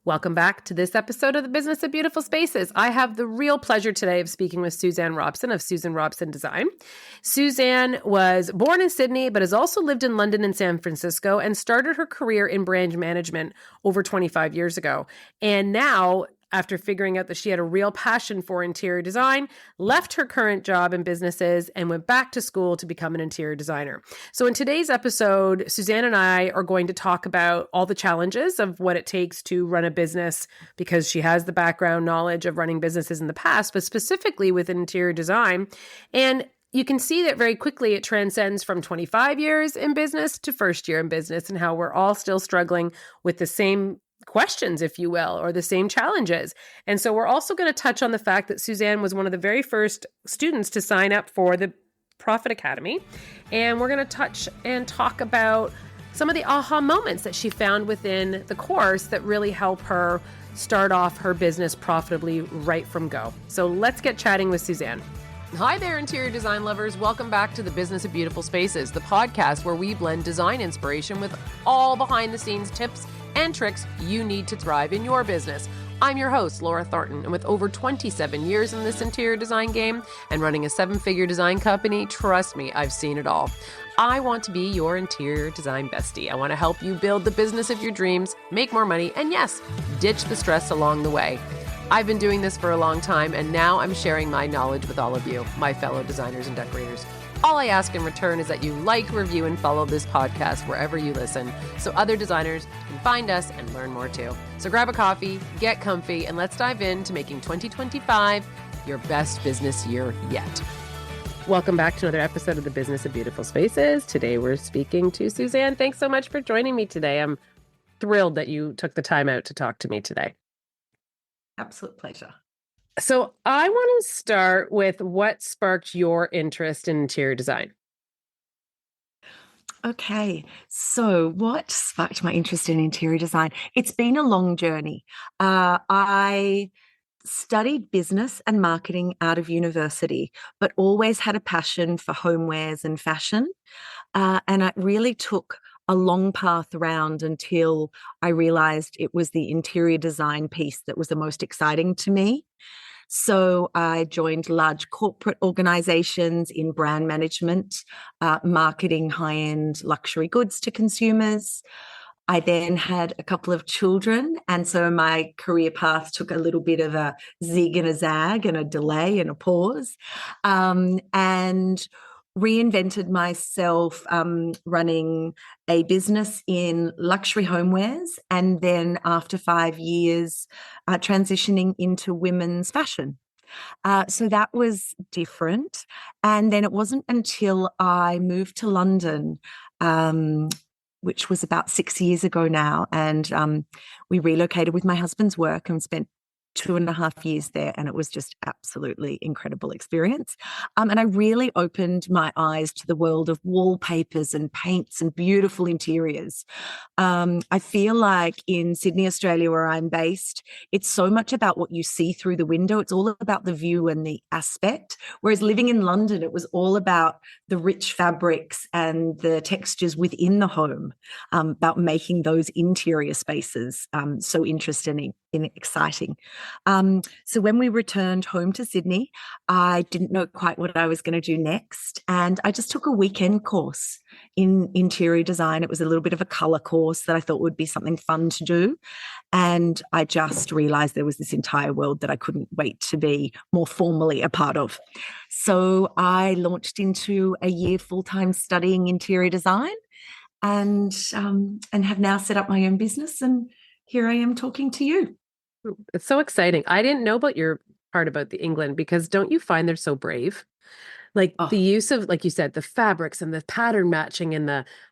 Welcome back to this episode of the Business of Beautiful Spaces. I have the real pleasure today of speaking with Suzanne Robson of Suzanne Robson Design. Suzanne was born in Sydney, but has also lived in London and San Francisco and started her career in brand management over 25 years ago. And now, after figuring out that she had a real passion for interior design, left her current job and businesses and went back to school to become an interior designer. So in today's episode, Suzanne and I are going to talk about all the challenges of what it takes to run a business, because she has the background knowledge of running businesses in the past, but specifically with interior design. And you can see that very quickly it transcends from 25 years in business to first year in business, and how we're all still struggling with the same questions, if you will, or the same challenges. And so we're also going to touch on the fact that Suzanne was one of the very first students to sign up for the Profit Academy. And we're going to touch and talk about some of the aha moments that she found within the course that really help her start off her business profitably right from go. So let's get chatting with Suzanne. Hi there, interior design lovers. Welcome back to the Business of Beautiful Spaces, the podcast where we blend design inspiration with all behind the scenes tips and tricks you need to thrive in your business. I'm your host, Laura Thornton, and with over 27 years in this interior design game and running a 7-figure design company, trust me, I've seen it all. I want to be your interior design bestie. I want to help you build the business of your dreams, make more money, and yes, ditch the stress along the way. I've been doing this for a long time, and now I'm sharing my knowledge with all of you, my fellow designers and decorators. All I ask in return is that you like, review, and follow this podcast wherever you listen, so other designers can find us and learn more too. So grab a coffee, get comfy, and let's dive into making 2025 your best business year yet. Welcome back to another episode of the Business of Beautiful Spaces. Today we're speaking to Suzanne. Thanks so much for joining me today. I'm thrilled that you took the time out to talk to me today. Absolute pleasure. So I want to start with what sparked your interest in interior design. Okay, so what sparked my interest in interior design? It's been a long journey. I studied business and marketing out of university, but always had a passion for homewares and fashion. And it really took a long path around until I realized it was the interior design piece that was the most exciting to me. So I joined large corporate organizations in brand management, marketing high-end luxury goods to consumers. I then had a couple of children, and so my career path took a little bit of a zig and a zag and a delay and a pause, and reinvented myself running a business in luxury homewares, and then after 5 years transitioning into women's fashion. So that was different. And then it wasn't until I moved to London, which was about 6 years ago now, and we relocated with my husband's work and spent 2.5 years there, and it was just absolutely incredible experience. And I really opened my eyes to the world of wallpapers and paints and beautiful interiors. I feel like in Sydney, Australia, where I'm based, it's so much about what you see through the window. It's all about the view and the aspect. Whereas living in London, it was all about the rich fabrics and the textures within the home, about making those interior spaces so interesting and exciting. So when we returned home to Sydney, I didn't know quite what I was going to do next. And I just took a weekend course in interior design. It was a little bit of a color course that I thought would be something fun to do. And I just realized there was this entire world that I couldn't wait to be more formally a part of. So I launched into a year full-time studying interior design, and have now set up my own business. And here I am talking to you. It's so exciting. I didn't know about your part about the England, because don't you find they're so brave? Like the use of, like you said, the fabrics and the pattern matching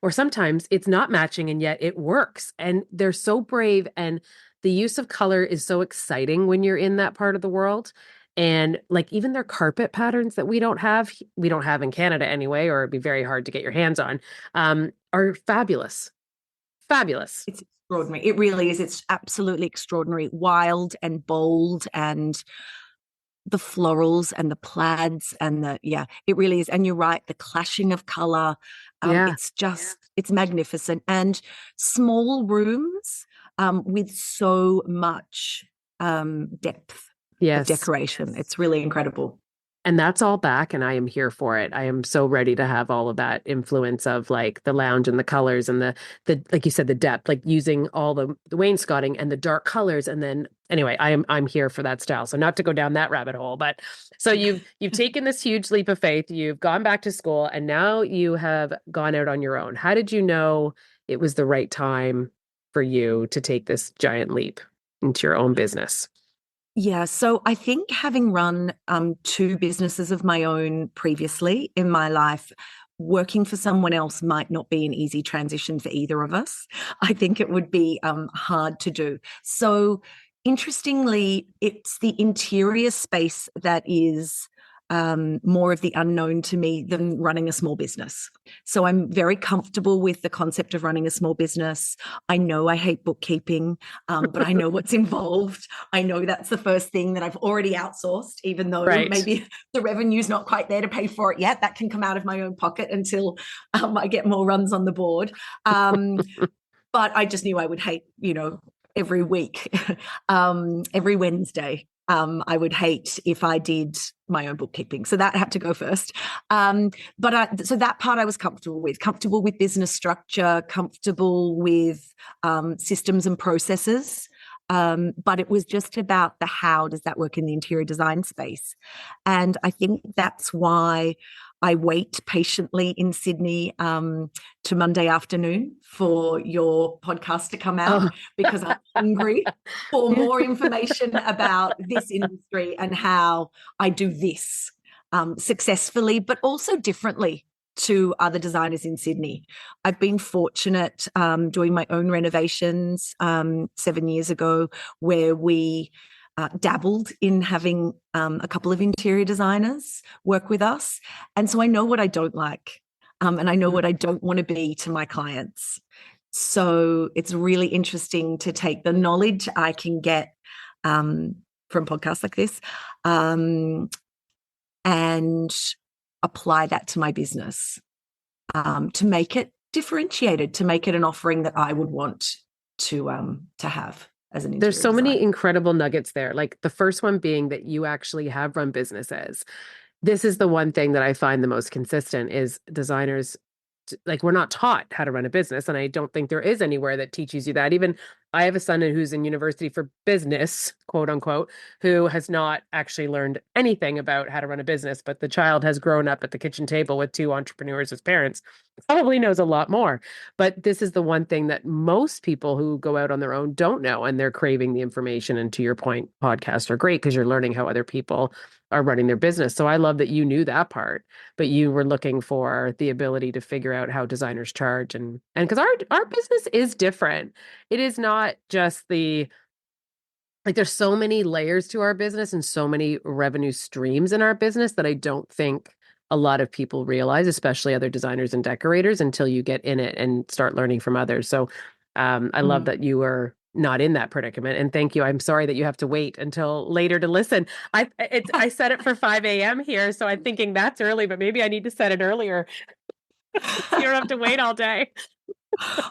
or sometimes it's not matching and yet it works. And they're so brave. And the use of color is so exciting when you're in that part of the world. And like even their carpet patterns that we don't have in Canada anyway, or it'd be very hard to get your hands on, are fabulous. Fabulous. It's extraordinary. It really is. It's absolutely extraordinary. Wild and bold, and the florals and the plaids and it really is. And you're right, the clashing of color. It's magnificent. And small rooms with so much depth of Yes. decoration. It's really incredible. And that's all back, and I am here for it. I am so ready to have all of that influence of like the lounge and the colors and the like you said, the depth, like using all the wainscoting and the dark colors. And then anyway, I'm here for that style. So not to go down that rabbit hole, but so you've taken this huge leap of faith, you've gone back to school, and now you have gone out on your own. How did you know it was the right time for you to take this giant leap into your own business? Yeah, so I think having run two businesses of my own previously in my life, working for someone else might not be an easy transition for either of us. I think it would be hard to do. So, interestingly, it's the interior space that is more of the unknown to me than running a small business. So I'm very comfortable with the concept of running a small business. I know I hate bookkeeping, but I know what's involved. I know that's the first thing that I've already outsourced, even though Right. maybe the revenue's not quite there to pay for it yet. That can come out of my own pocket until I get more runs on the board. But I just knew I would hate, every week, every Wednesday. I would hate if I did my own bookkeeping. So that had to go first. So that part I was comfortable with business structure, comfortable with systems and processes. But it was just about the how does that work in the interior design space. And I think that's why I wait patiently in Sydney to Monday afternoon for your podcast to come out because I'm hungry for more information about this industry and how I do this successfully, but also differently to other designers in Sydney. I've been fortunate doing my own renovations 7 years ago where we dabbled in having a couple of interior designers work with us. And so I know what I don't like and I know what I don't want to be to my clients. So it's really interesting to take the knowledge I can get from podcasts like this and apply that to my business to make it differentiated, to make it an offering that I would want to have as an interior There's so many designer. incredible nuggets there. Like the first one being that you actually have run businesses. This is the one thing that I find the most consistent is designers like we're not taught how to run a business, and I don't think there is anywhere that teaches you that. Even I have a son who's in university for business, quote unquote, who has not actually learned anything about how to run a business, but the child has grown up at the kitchen table with two entrepreneurs as parents, probably knows a lot more. But this is the one thing that most people who go out on their own don't know, and they're craving the information. And to your point, podcasts are great because you're learning how other people are running their business. So I love that you knew that part, but you were looking for the ability to figure out how designers charge and because our business is different. It is not just the like there's so many layers to our business and so many revenue streams in our business that I don't think a lot of people realize, especially other designers and decorators, until you get in it and start learning from others. So I love that you were not in that predicament. And thank you. I'm sorry that you have to wait until later to listen. I set it for 5 a.m. here, so I'm thinking that's early, but maybe I need to set it earlier. So you don't have to wait all day.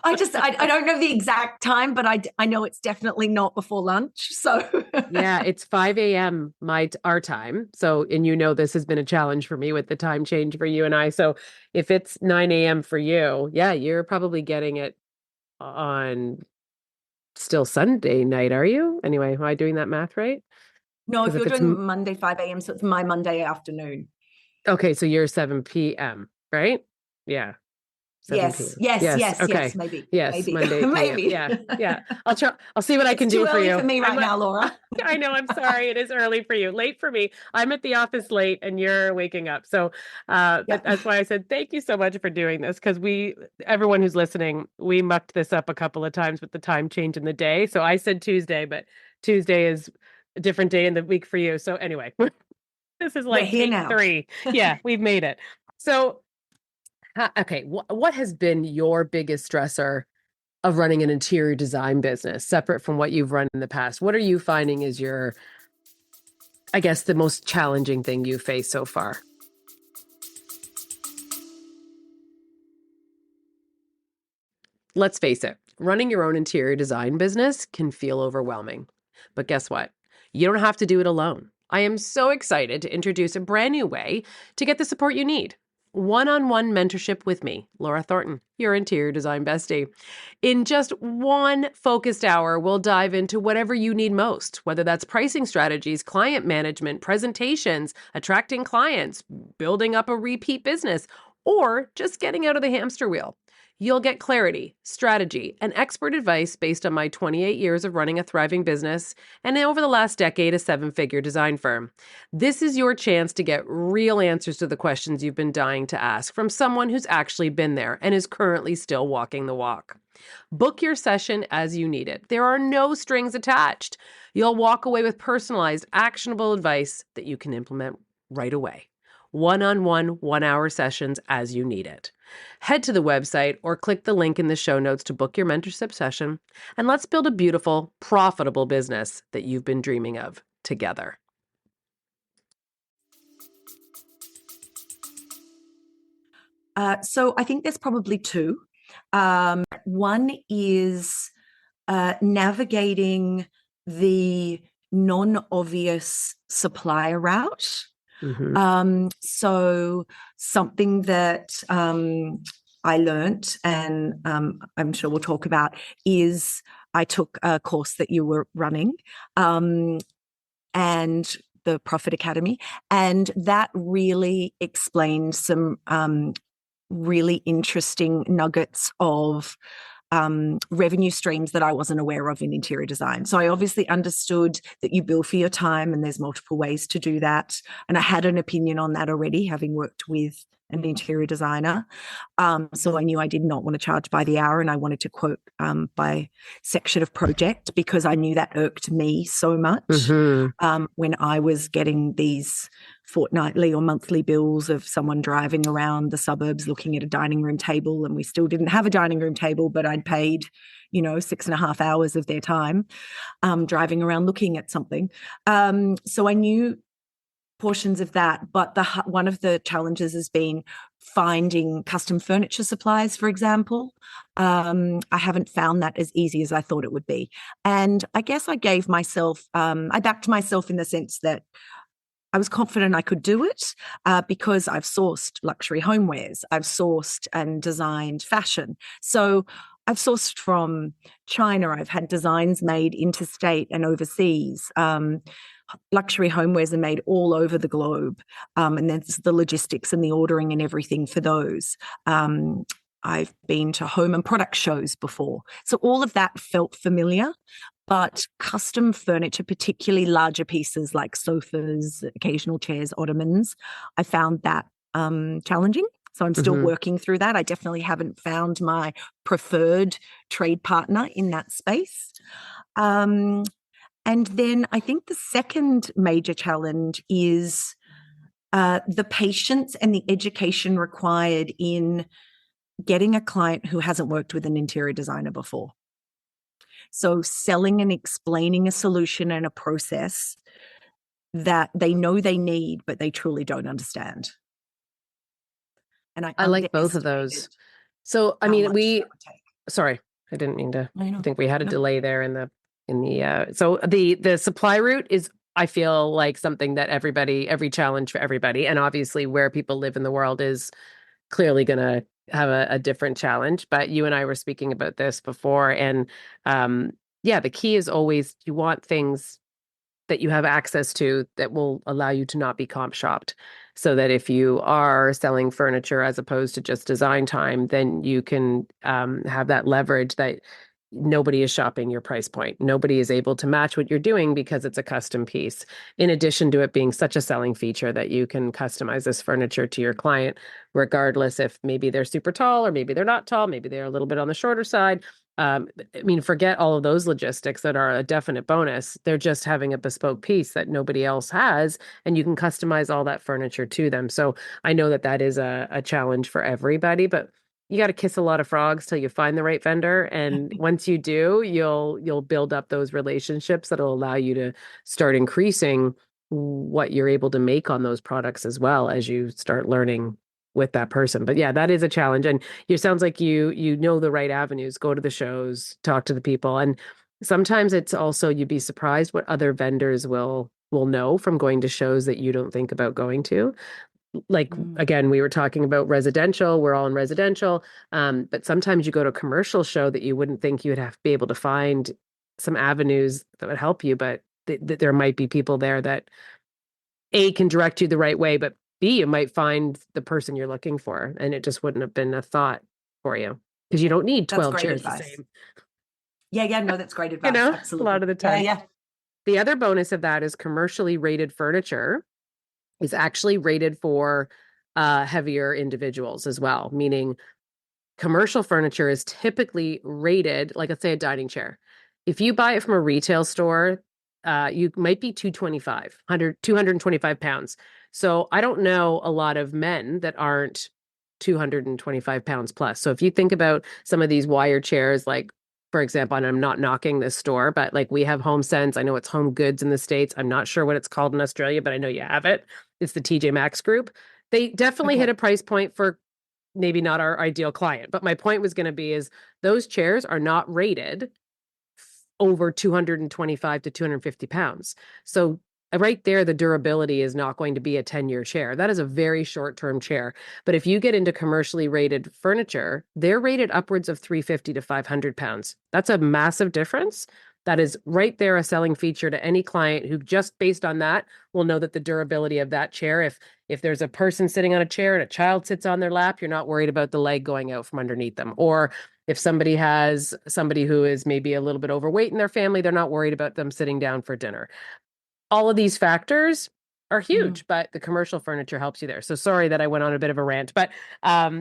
I don't know the exact time, but I know it's definitely not before lunch. So Yeah, it's 5 a.m. Our time. So, and this has been a challenge for me with the time change for you and I. So if it's 9 a.m. for you, yeah, you're probably getting it on still Sunday night, are you? Anyway, am I doing that math right? no, if Because you're if it's doing Monday 5 a.m., so it's my Monday afternoon. okay, so you're 7 p.m., right? Yeah. 7 Yes, p.m. yes, Yes. yes, Okay. yes, maybe, Yes. maybe, Monday p.m. maybe. Yeah. Yeah. I'll try. I'll see what I It's can too do for early you. for me right now, Laura. I know. I'm sorry. It is early for you. Late for me. I'm at the office late and you're waking up. So, Yeah. but that's why I said thank you so much for doing this because everyone who's listening, we mucked this up a couple of times with the time change in the day. So I said Tuesday, but Tuesday is a different day in the week for you. So anyway, this is We're like here take now. 3. Yeah, we've made it. So okay, what has been your biggest stressor of running an interior design business, separate from what you've run in the past? What are you finding is I guess, the most challenging thing you've faced so far? Let's face it, running your own interior design business can feel overwhelming. But guess what? You don't have to do it alone. I am so excited to introduce a brand new way to get the support you need. One-on-one mentorship with me, Laura Thornton, your interior design bestie. In just one focused hour, we'll dive into whatever you need most, whether that's pricing strategies, client management, presentations, attracting clients, building up a repeat business, or just getting out of the hamster wheel. You'll get clarity, strategy, and expert advice based on my 28 years of running a thriving business and over the last decade, a seven-figure design firm. This is your chance to get real answers to the questions you've been dying to ask from someone who's actually been there and is currently still walking the walk. Book your session as you need it. There are no strings attached. You'll walk away with personalized, actionable advice that you can implement right away. One-on-one, 1-hour sessions as you need it. Head to the website or click the link in the show notes to book your mentorship session, and let's build a beautiful, profitable business that you've been dreaming of together. So I think there's probably two. One is navigating the non-obvious supplier route. So something that I learnt, and I'm sure we'll talk about, is I took a course that you were running, and the Profit Academy, and that really explained some really interesting nuggets of revenue streams that I wasn't aware of in interior design. So I obviously understood that you bill for your time and there's multiple ways to do that. And I had an opinion on that already, having worked with an interior designer. So I knew I did not want to charge by the hour, and I wanted to quote by section of project, because I knew that irked me so much when I was getting these fortnightly or monthly bills of someone driving around the suburbs looking at a dining room table, and we still didn't have a dining room table, but I'd paid 6.5 hours of their time driving around looking at something. So I knew portions of that, but one of the challenges has been finding custom furniture supplies, for example. I haven't found that as easy as I thought it would be. And I guess I backed myself in the sense that I was confident I could do it because I've sourced luxury homewares. I've sourced and designed fashion. So I've sourced from China. I've had designs made interstate and overseas. Luxury homewares are made all over the globe. And there's the logistics and the ordering and everything for those. I've been to home and product shows before. So all of that felt familiar. But custom furniture, particularly larger pieces like sofas, occasional chairs, ottomans, I found that challenging. So I'm still working through that. I definitely haven't found my preferred trade partner in that space. And then I think the second major challenge is the patience and the education required in getting a client who hasn't worked with an interior designer before. So selling and explaining a solution and a process that they know they need, but they truly don't understand. And I like both of those. So, I mean, sorry, I didn't mean to. I think we had a delay there in the so the supply route is, I feel like, something that every challenge for everybody, and obviously where people live in the world is clearly going to have a different challenge. But you and I were speaking about this before, and the key is always you want things that you have access to that will allow you to not be comp shopped, so that if you are selling furniture as opposed to just design time, then you can have that leverage that nobody is shopping your price point. Nobody is able to match what you're doing because it's a custom piece. In addition to it being such a selling feature that you can customize this furniture to your client, regardless if maybe they're super tall or maybe they're not tall, maybe they're a little bit on the shorter side. Forget all of those logistics that are a definite bonus. They're just having a bespoke piece that nobody else has, and you can customize all that furniture to them. So I know that is a challenge for everybody, but you got to kiss a lot of frogs till you find the right vendor. And once you do, you'll build up those relationships that'll allow you to start increasing what you're able to make on those products as well as you start learning with that person. But yeah, that is a challenge. And it sounds like you know the right avenues, go to the shows, talk to the people. And sometimes it's also you'd be surprised what other vendors will know from going to shows that you don't think about going to. Like Mm. again, we were talking about residential, we're all in residential. But sometimes you go to a commercial show that you wouldn't think you would have to be able to find some avenues that would help you, but there might be people there that A can direct you the right way, but B, you might find the person you're looking for, and it just wouldn't have been a thought for you because you don't need That's 12 great chairs the advice. same, Yeah, no, that's great advice. a lot Absolutely. of the Yeah, time. yeah. The other bonus of that is commercially rated furniture is actually rated for heavier individuals as well, meaning commercial furniture is typically rated, like let's say a dining chair. If you buy it from a retail store, you might be 225, 225 pounds. So I don't know a lot of men that aren't 225 pounds plus. So if you think about some of these wire chairs, like for example, and I'm not knocking this store, but like we have Home Sense. I know it's Home Goods in the States. I'm not sure what it's called in Australia, but I know you have it. It's the TJ Maxx group. They definitely hit Okay. a price point for maybe not our ideal client. But my point was going to be is those chairs are not rated over 225 to 250 pounds. So right there, the durability is not going to be a 10-year chair. That is a very short-term chair. But if you get into commercially rated furniture, they're rated upwards of 350 to 500 pounds. That's a massive difference. That is right there a selling feature to any client who just based on that will know that the durability of that chair, if there's a person sitting on a chair and a child sits on their lap, you're not worried about the leg going out from underneath them. Or if somebody has somebody who is maybe a little bit overweight in their family, they're not worried about them sitting down for dinner. All of these factors are Mm. huge, but the commercial furniture helps you there. So sorry that I went on a bit of a rant, but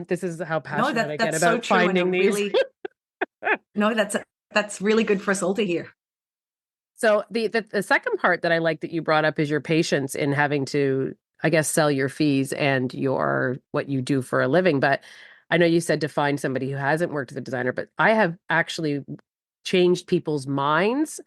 this is how No, passionate I get that's so about true, and a finding these. really no, that's really good for us all to hear. So the second part that I like that you brought up is your patience in having to, I guess, sell your fees and your what you do for a living. But I know you said to find somebody who hasn't worked with a designer, but I have actually changed people's minds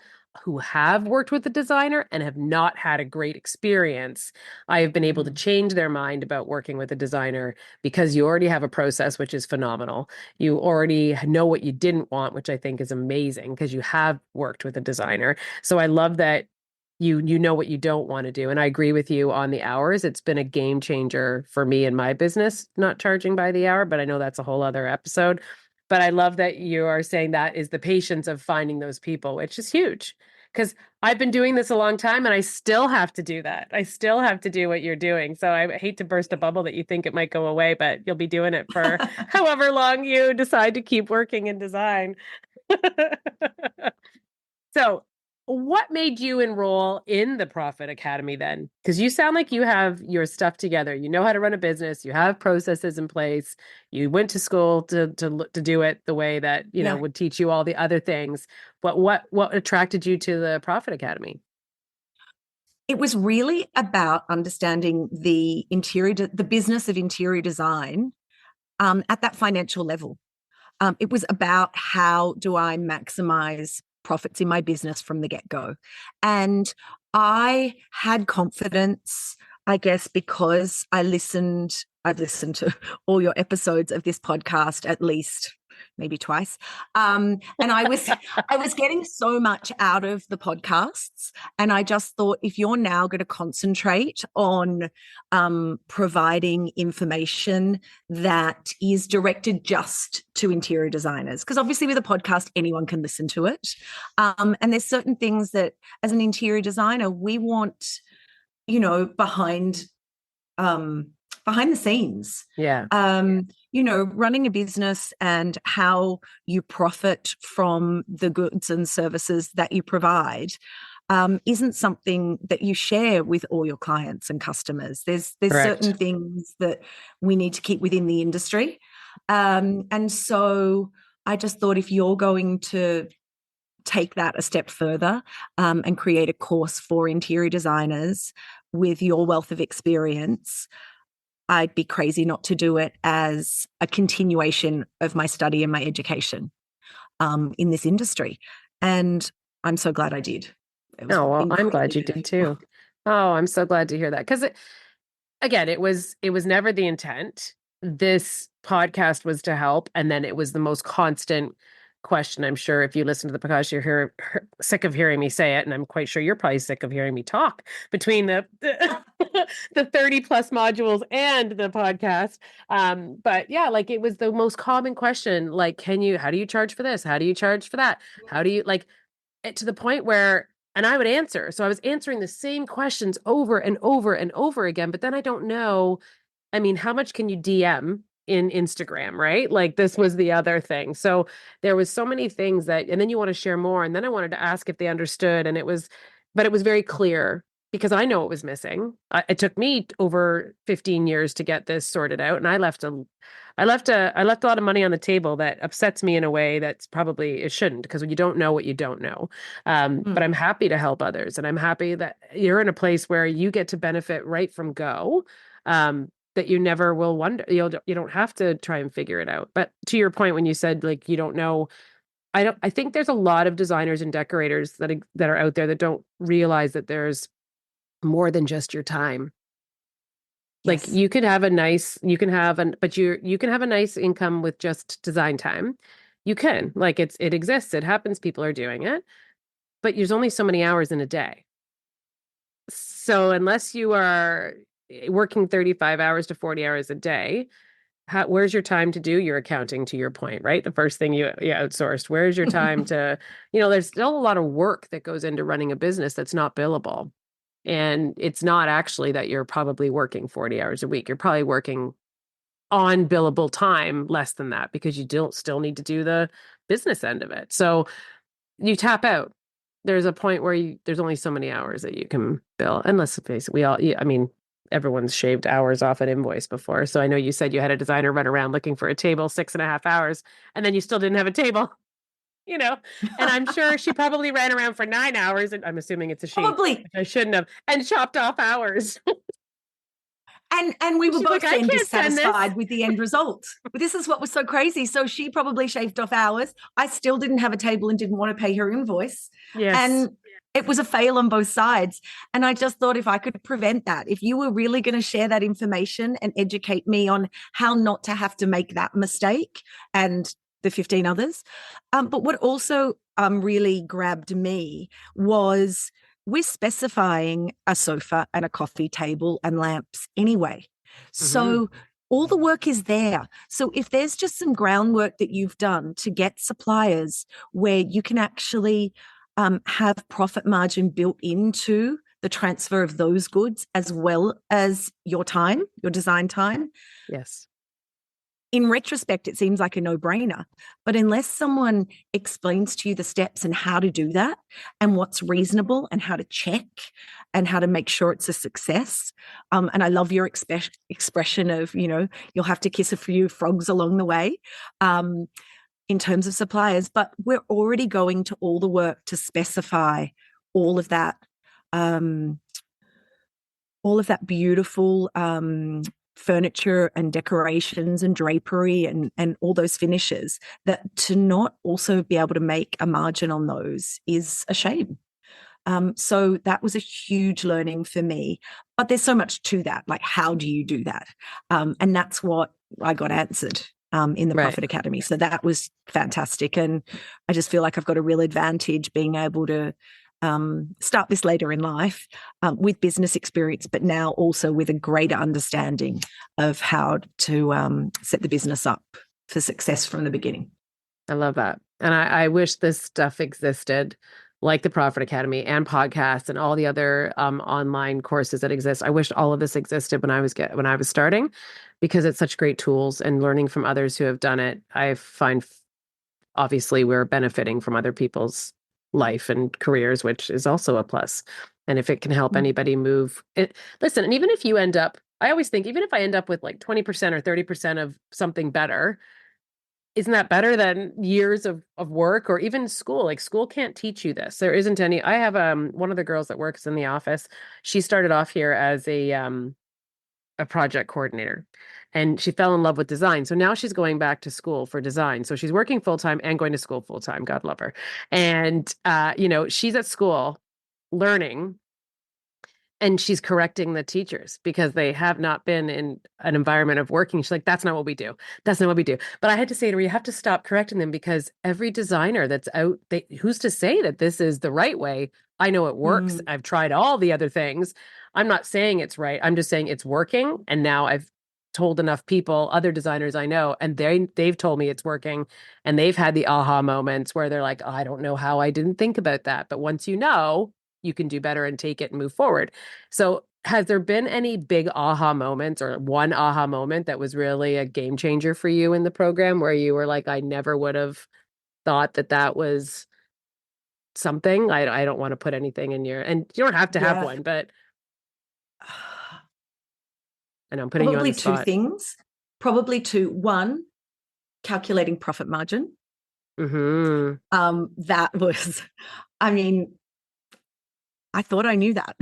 who have worked with a designer and have not had a great experience. I have been able to Mm. change their mind about working with a designer because you already have a process, which is phenomenal. You already know what you didn't want, which I think is amazing because you have worked with a designer. So I love that you know what you don't want to do. And I agree with you on the hours. It's been a game changer for me in my business, not charging by the hour, but I know that's a whole other episode. But I love that you are saying that is the patience of finding those people, which is huge. Because I've been doing this a long time and I still have to do that. I still have to do what you're doing. So I hate to burst a bubble that you think it might go away, but you'll be doing it for however long you decide to keep working in design. So, what made you enroll in the Profit Academy then? Because you sound like you have your stuff together. You know how to run a business. You have processes in place. You went to school to do it the way that Yeah. would teach you all the other things. But what attracted you to the Profit Academy? It was really about understanding the business of interior design at that financial level. It was about how do I maximize profits in my business from the get go. And I had confidence, I guess, because I've listened to all your episodes of this podcast at least maybe twice. And I was getting so much out of the podcasts. And I just thought if you're now going to concentrate on providing information that is directed just to interior designers, because obviously with a podcast, anyone can listen to it. And there's certain things that as an interior designer, we want, behind the scenes. Yeah, Running a business and how you profit from the goods and services that you provide isn't something that you share with all your clients and customers. There's certain correct. things that we need to keep within the industry. And so I just thought if you're going to take that a step further and create a course for interior designers with your wealth of experience, I'd be crazy not to do it as a continuation of my study and my education in this industry. And I'm so glad I did. It was Oh, well, I'm glad incredibly you did beneficial. too. Oh, I'm so glad to hear that. Because again, it was never the intent this podcast was to help. And then it was the most constant question. I'm sure if you listen to the podcast, sick of hearing me say it. And I'm quite sure you're probably sick of hearing me talk between the 30 plus modules and the podcast. But yeah, like it was the most common question. Like, how do you charge for this? How do you charge for that? How do you to the point where, and I would answer. So I was answering the same questions over and over and over again, but then I don't know. I mean, how much can you DM in Instagram, right? Like this was the other thing. So there was so many things and then you want to share more. And then I wanted to ask if they understood. But it was very clear because I know it was missing. It took me over 15 years to get this sorted out. And I left a lot of money on the table that upsets me in a way that's probably it shouldn't, because when you don't know what you don't know. But I'm happy to help others, and I'm happy that you're in a place where you get to benefit right from go. That you never will wonder. You don't have to try and figure it out. But to your point, when you said like you don't know, I think there's a lot of designers and decorators that are out there that don't realize that there's more than just your time. Like Yes. you can have a nice, you can have an, but you can have a nice income with just design time. You can, like it exists, it happens, people are doing it, but there's only so many hours in a day. So unless you are working 35 hours to 40 hours a day, where's your time to do your accounting, to your point, right? The first thing you outsourced. Where's your time to, there's still a lot of work that goes into running a business that's not billable. And it's not actually that you're probably working 40 hours a week. You're probably working on billable time less than that because you don't still need to do the business end of it. So you tap out. There's a point where there's only so many hours that you can bill. And let's face it, I mean, everyone's shaved hours off an invoice before. So I know you said you had a designer run around looking for a table 6.5 hours, and then you still didn't have a table, you know, and I'm sure she probably ran around for 9 hours, and I'm assuming it's a she, Probably. which I shouldn't have, and chopped off hours. And we were She's like, both I then can't send this. dissatisfied with the end result. But this is what was so crazy. So she probably shaved off hours. I still didn't have a table and didn't want to pay her invoice. Yes. And it was a fail on both sides. And I just thought if I could prevent that, if you were really going to share that information and educate me on how not to have to make that mistake and the 15 others. But what also really grabbed me was we're specifying a sofa and a coffee table and lamps anyway. So all the work is there. So if there's just some groundwork that you've done to get suppliers where you can actually have profit margin built into the transfer of those goods as well as your time, your design time. Yes. In retrospect, it seems like a no-brainer. But unless someone explains to you the steps and how to do that and what's reasonable and how to check and how to make sure it's a success. And I love your expression of, you'll have to kiss a few frogs along the way in terms of suppliers. But we're already going to all the work to specify all of that beautiful furniture and decorations and drapery and all those finishes, that to not also be able to make a margin on those is a shame. So that was a huge learning for me. But there's so much to that. Like, how do you do that? And that's what I got answered in the Profit Academy. So that was fantastic. And I just feel like I've got a real advantage being able to start this later in life with business experience, but now also with a greater understanding of how to set the business up for success from the beginning. I love that. And I wish this stuff existed, like the Profit Academy and podcasts and all the other online courses that exist. I wish all of this existed when I was starting, because it's such great tools, and learning from others who have done it. I find obviously we're benefiting from other people's life and careers, which is also a plus. And if it can help anybody move it, listen, and even if you end up, I always think, even if I end up with like 20% or 30% of something better, isn't that better than years of work, or even school? Like school can't teach you this. There isn't any. I have one of the girls that works in the office. She started off here as a project coordinator, and she fell in love with design. So now she's going back to school for design. So she's working full time and going to school full time. God love her. And she's at school learning. And she's correcting the teachers because they have not been in an environment of working. She's like, that's not what we do. That's not what we do. But I had to say to her, you have to stop correcting them because every designer that's out, who's to say that this is the right way? I know it works. Mm, I've tried all the other things. I'm not saying it's right. I'm just saying it's working. And now I've told enough people, other designers I know, and they've told me it's working. And they've had the aha moments where they're like, oh, I don't know how I didn't think about that. But once you know, you can do better and take it and move forward. So has there been any big aha moments or one aha moment that was really a game changer for you in the program where you were like, I never would have thought that that was something? I don't want to put anything in your, and you don't have to have yeah. one, but I know I'm putting you on Probably the two spot. things. Probably two. One, calculating profit margin. Mm-hmm. That was, I mean, I thought I knew that.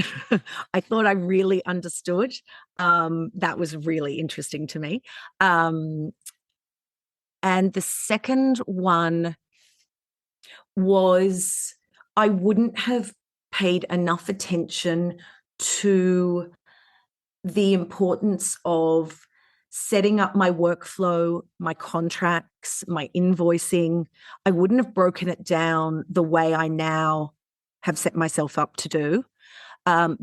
I thought I really understood. That was really interesting to me. Um, and the second one was I wouldn't have paid enough attention to the importance of setting up my workflow, my contracts, my invoicing. I wouldn't have broken it down the way I now have set myself up to do,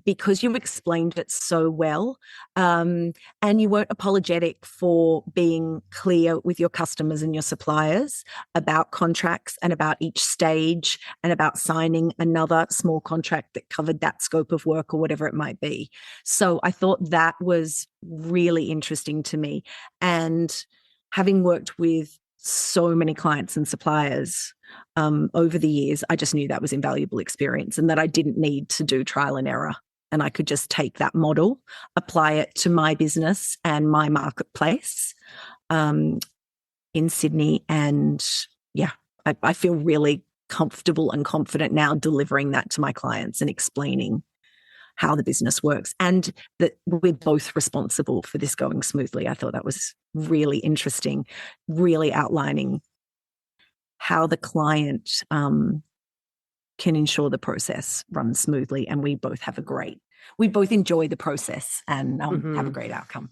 because you explained it so well. And you weren't apologetic for being clear with your customers and your suppliers about contracts and about each stage and about signing another small contract that covered that scope of work or whatever it might be. So I thought that was really interesting to me. And having worked with so many clients and suppliers over the years, I just knew that was invaluable experience and that I didn't need to do trial and error. And I could just take that model, apply it to my business and my marketplace in Sydney. And yeah, I feel really comfortable and confident now delivering that to my clients and explaining how the business works and that we're both responsible for this going smoothly. I thought that was really interesting, really outlining how the client can ensure the process runs smoothly and we both enjoy the process and have a Mm-hmm. great outcome.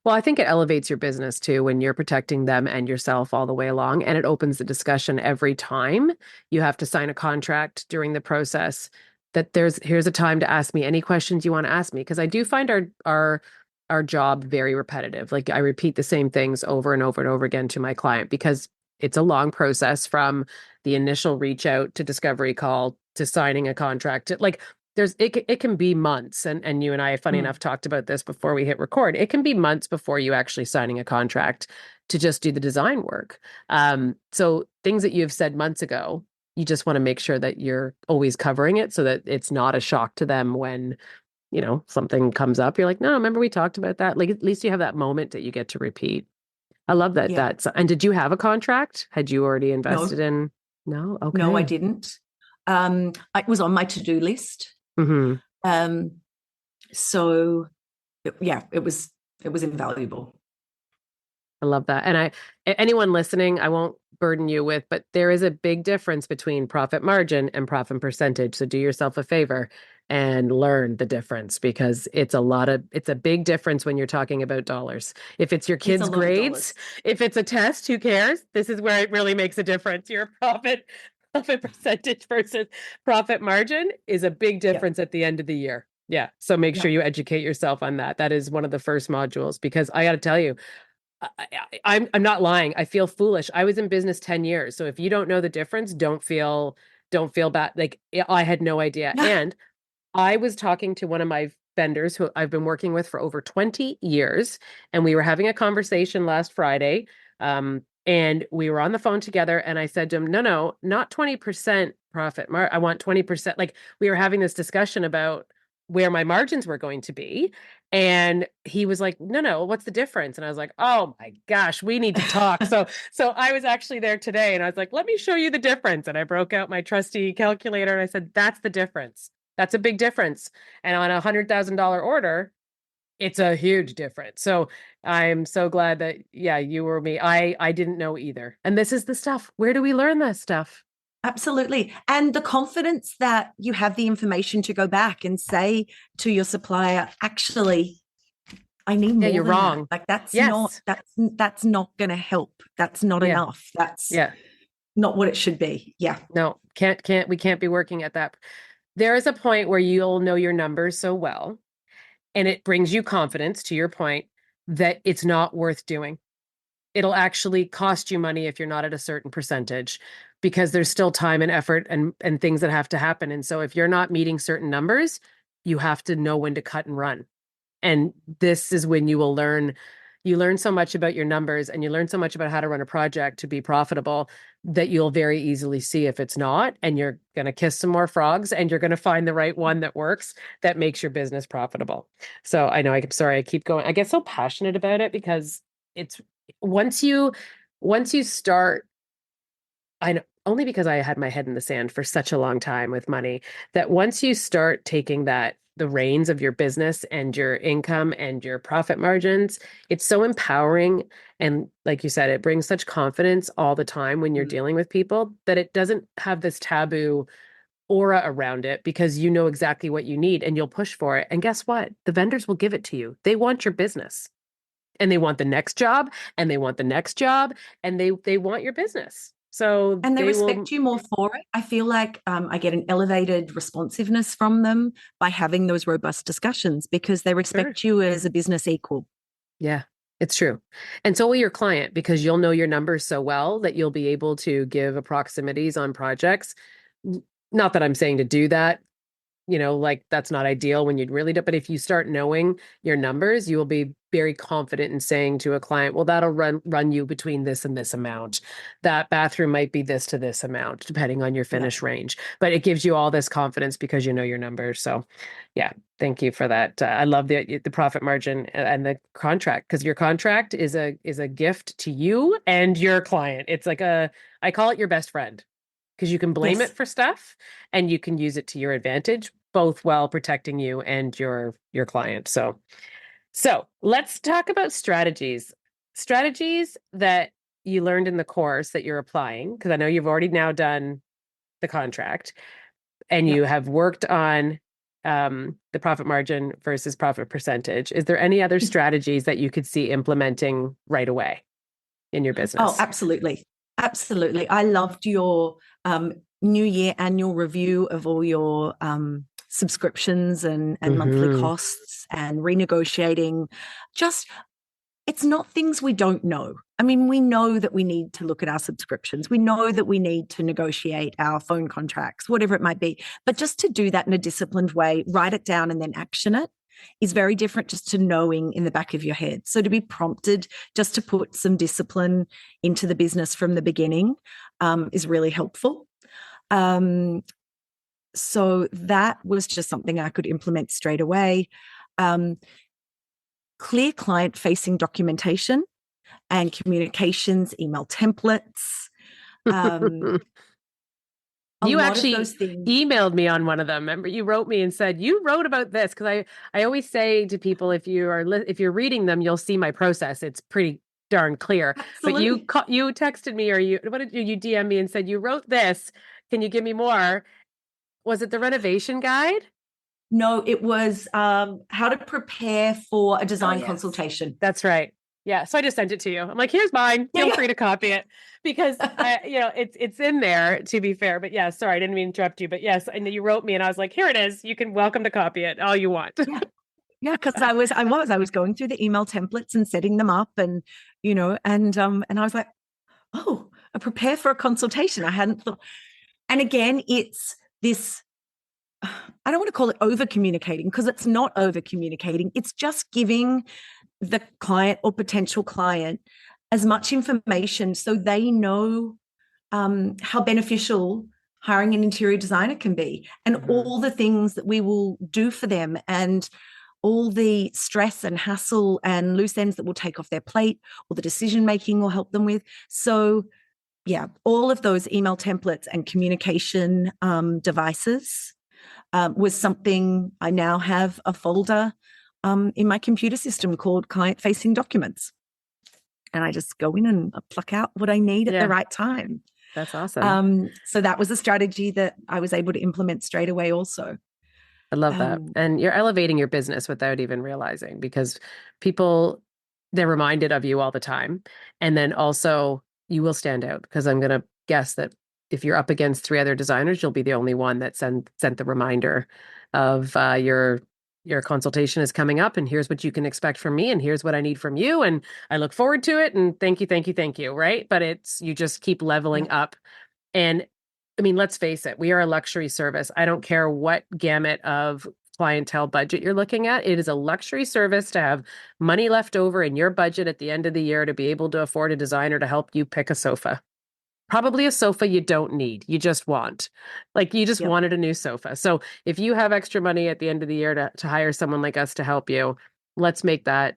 Well, I think it elevates your business too when you're protecting them and yourself all the way along. And it opens the discussion every time you have to sign a contract during the process that here's a time to ask me any questions you want to ask me. Because I do find our job very repetitive. Like I repeat the same things over and over and over again to my client because it's a long process from the initial reach out to discovery call to signing a contract. Like it can be months, and you and I, funny enough, talked about this before we hit record. It can be months before you actually signing a contract to just do the design work. So things that you have said months ago, you just want to make sure that you're always covering it so that it's not a shock to them when, something comes up. You're like, no, remember we talked about that? Like at least you have that moment that you get to repeat. I love that. Yeah. And did you have a contract? Had you already invested No, in? No? no, I Okay. didn't. It was on my to-do list. Mm-hmm. Um, so yeah, it was invaluable. I love that. And anyone listening, I won't burden you with, but there is a big difference between profit margin and profit percentage. So do yourself a favor and learn the difference because it's a big difference when you're talking about dollars. If it's your It's a kids' lot of grades, dollars. if it's a test, who cares? This is where it really makes a difference. Your profit percentage versus profit margin is a big Yeah. difference at the end of the year. Yeah. So make Yeah. sure you educate yourself on that. That is one of the first modules because I got to tell you, I'm not lying. I feel foolish. I was in business 10 years. So if you don't know the difference, don't feel bad. Like I had no idea. Yeah. And I was talking to one of my vendors who I've been working with for over 20 years, and we were having a conversation last Friday. And we were on the phone together, and I said to him, no, not 20% profit. I want 20%. Like we were having this discussion about where my margins were going to be. And he was like, no, what's the difference? And I was like, oh my gosh, we need to talk. So I was actually there today and I was like, let me show you the difference. And I broke out my trusty calculator and I said, that's the difference. That's a big difference. And on $100,000 order, it's a huge difference. So I'm so glad that, yeah, you or me, I didn't know either. And this is the stuff. Where do we learn this stuff? Absolutely. And the confidence that you have the information to go back and say to your supplier, actually, I need Yeah, more you're than that. wrong. Like Yes. that's not going to help. That's not Yeah. enough. That's Yeah. not what it should be. Yeah. No, we can't be working at that. There is a point where you'll know your numbers so well, and it brings you confidence, to your point, that it's not worth doing. It'll actually cost you money if you're not at a certain percentage, because there's still time and effort and things that have to happen. And so if you're not meeting certain numbers, you have to know when to cut and run. And this is when you learn so much about your numbers, and you learn so much about how to run a project to be profitable, that you'll very easily see if it's not, and you're going to kiss some more frogs, and you're going to find the right one that works, that makes your business profitable. So I know, I'm sorry, I keep going. I get so passionate about it because it's once you start, I know, only because I had my head in the sand for such a long time with money, that once you start taking the reins of your business and your income and your profit margins, it's so empowering. And like you said, it brings such confidence all the time when you're Mm. dealing with people, that it doesn't have this taboo aura around it, because you know exactly what you need and you'll push for it. And guess what? The vendors will give it to you. They want your business, and they want the next job, and they want the next job, and they want your business. So And they they will. respect you more for it. I feel like I get an elevated responsiveness from them by having those robust discussions because they Sure. respect you as a business equal. Yeah, it's true. And so will your client, because you'll know your numbers so well that you'll be able to give approximities on projects. Not that I'm saying to do that, like that's not ideal when you'd really do, but if you start knowing your numbers, you will be very confident in saying to a client, well, that'll run you between this and this amount. That bathroom might be this to this amount, depending on your Yeah. finish range. But it gives you all this confidence because you know your numbers. So yeah, thank you for that. I love the profit margin and the contract, because your contract is a gift to you and your client. It's like I call it your best friend, because you can blame it Yes. for stuff and you can use it to your advantage, both while protecting you and your client. So let's talk about strategies that you learned in the course that you're applying, because I know you've already now done the contract, and Yeah. you have worked on the profit margin versus profit percentage. Is there any other strategies that you could see implementing right away in your Oh, business? absolutely. Absolutely. I loved your New Year annual review of all your subscriptions and monthly Mm-hmm. costs and renegotiating. Just, it's not things we don't know. I mean, we know that we need to look at our subscriptions. We know that we need to negotiate our phone contracts, whatever it might be. But just to do that in a disciplined way, write it down and then action it is very different just to knowing in the back of your head. So to be prompted just to put some discipline into the business from the beginning is really helpful. So that was just something I could implement straight away. Um, Clear client facing documentation and communications, email templates. Um, a You lot of actually those things. emailed me on one of them. Remember, you wrote me and said you wrote about this, because I always say to people, if you're reading them, you'll see my process. It's pretty darn clear. But Absolutely. you texted me, or what did you DM me and said you wrote this? Can you give me more? Was it the renovation guide? No, it was how to prepare for a Oh design yes, consultation. that's right. Yeah, so I just sent it to you. I'm like, here's mine. Yeah, Feel yeah. free to copy it, because it's in there, to be fair. But yeah, sorry, I didn't mean to interrupt you. But yes, and you wrote me, and I was like, here it is. You can welcome to copy it all you want. Yeah. Yeah, because I was going through the email templates and setting them up and I was like, oh, I prepare for a consultation. I hadn't thought. And again, it's this, I don't want to call it over communicating because it's not over communicating. It's just giving the client or potential client as much information so they know how beneficial hiring an interior designer can be and Mhm. all the things that we will do for them and all the stress and hassle and loose ends that we'll take off their plate or the decision making will help them with. So, yeah, all of those email templates and communication devices was something. I now have a folder in my computer system called client facing documents. And I just go in and pluck out what I need at the Yeah. right time. That's awesome. So that was a strategy that I was able to implement straight away also. I love that. And you're elevating your business without even realizing, because people, they're reminded of you all the time. And then also you will stand out, because I'm going to guess that if you're up against three other designers, you'll be the only one that sent the reminder of your consultation is coming up, and here's what you can expect from me, and here's what I need from you, and I look forward to it, and thank you, thank you, thank you, right? But it's, you just keep leveling up. And I mean, let's face it, we are a luxury service. I don't care what gamut of clientele budget you're looking at. It is a luxury service to have money left over in your budget at the end of the year to be able to afford a designer to help you pick a sofa. Probably a sofa you don't need. You just want. Like, you just wanted a new sofa. So if you have extra money at the end of the year to hire someone like us to help you, let's make that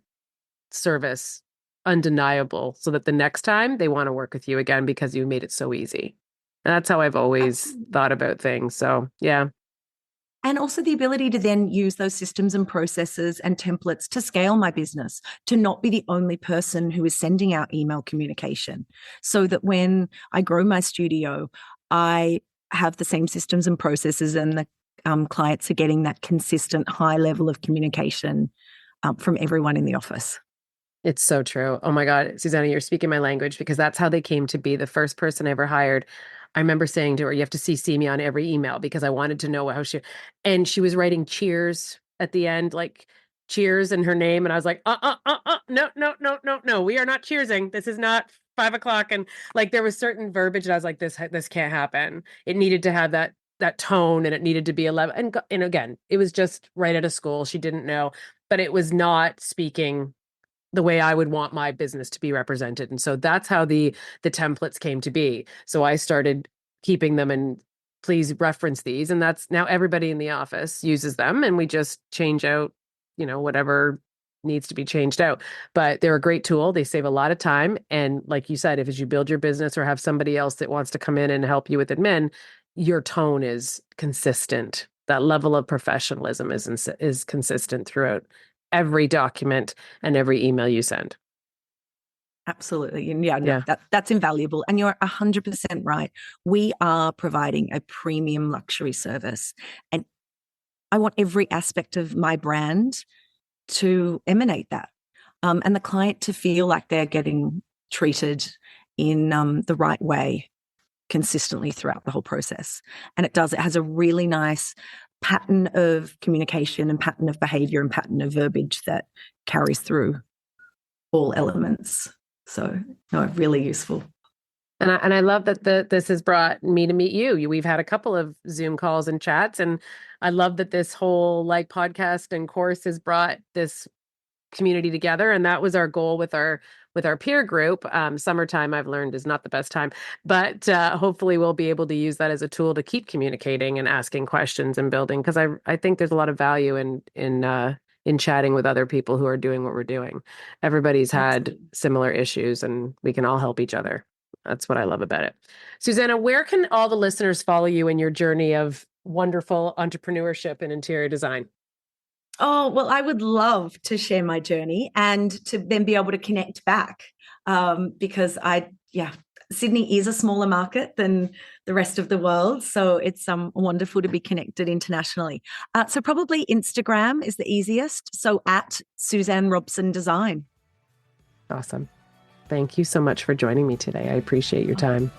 service undeniable so that the next time they want to work with you again because you made it so easy. And that's how I've always thought about things. So, yeah. And also the ability to then use those systems and processes and templates to scale my business, to not be the only person who is sending out email communication, so that when I grow my studio, I have the same systems and processes, and the clients are getting that consistent high level of communication from everyone in the office. It's so true. Oh my God, Susanna, you're speaking my language, because that's how they came to be. The first person I ever hired, I remember saying to her, you have to CC me on every email, because I wanted to know how and she was writing cheers at the end, like cheers in her name. And I was like, no, no, no, no, no, we are not cheersing. This is not 5 o'clock. And like, there was certain verbiage that I was like, this can't happen. It needed to have that tone, and it needed to be 11. And again, it was just right out of school. She didn't know, but it was not speaking the way I would want my business to be represented. And so that's how the templates came to be. So I started keeping them, and please reference these. And that's now everybody in the office uses them, and we just change out, whatever needs to be changed out. But they're a great tool. They save a lot of time. And like you said, if as you build your business or have somebody else that wants to come in and help you with admin, your tone is consistent. That level of professionalism is consistent throughout every document and every email you send. Absolutely. And that's invaluable. And you're 100% right. We are providing a premium luxury service. And I want every aspect of my brand to emanate that. And the client to feel like they're getting treated in the right way consistently throughout the whole process. And it has a really nice pattern of communication and pattern of behavior and pattern of verbiage that carries through all elements. So, really useful. And I love that this has brought me to meet you. We've had a couple of Zoom calls and chats, and I love that this whole podcast and course has brought this community together. And that was our goal with our peer group. Summertime, I've learned, is not the best time, but hopefully we'll be able to use that as a tool to keep communicating and asking questions and building, because I think there's a lot of value in chatting with other people who are doing what we're doing. Everybody's had similar issues, and we can all help each other. That's what I love about it. Susanna, where can all the listeners follow you in your journey of wonderful entrepreneurship and interior design? Oh, well, I would love to share my journey and to then be able to connect back, because Sydney is a smaller market than the rest of the world. So it's wonderful to be connected internationally. So probably Instagram is the easiest. So at Suzanne Robson Design. Awesome. Thank you so much for joining me today. I appreciate your time.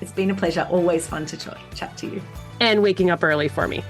It's been a pleasure. Always fun to chat to you. And waking up early for me.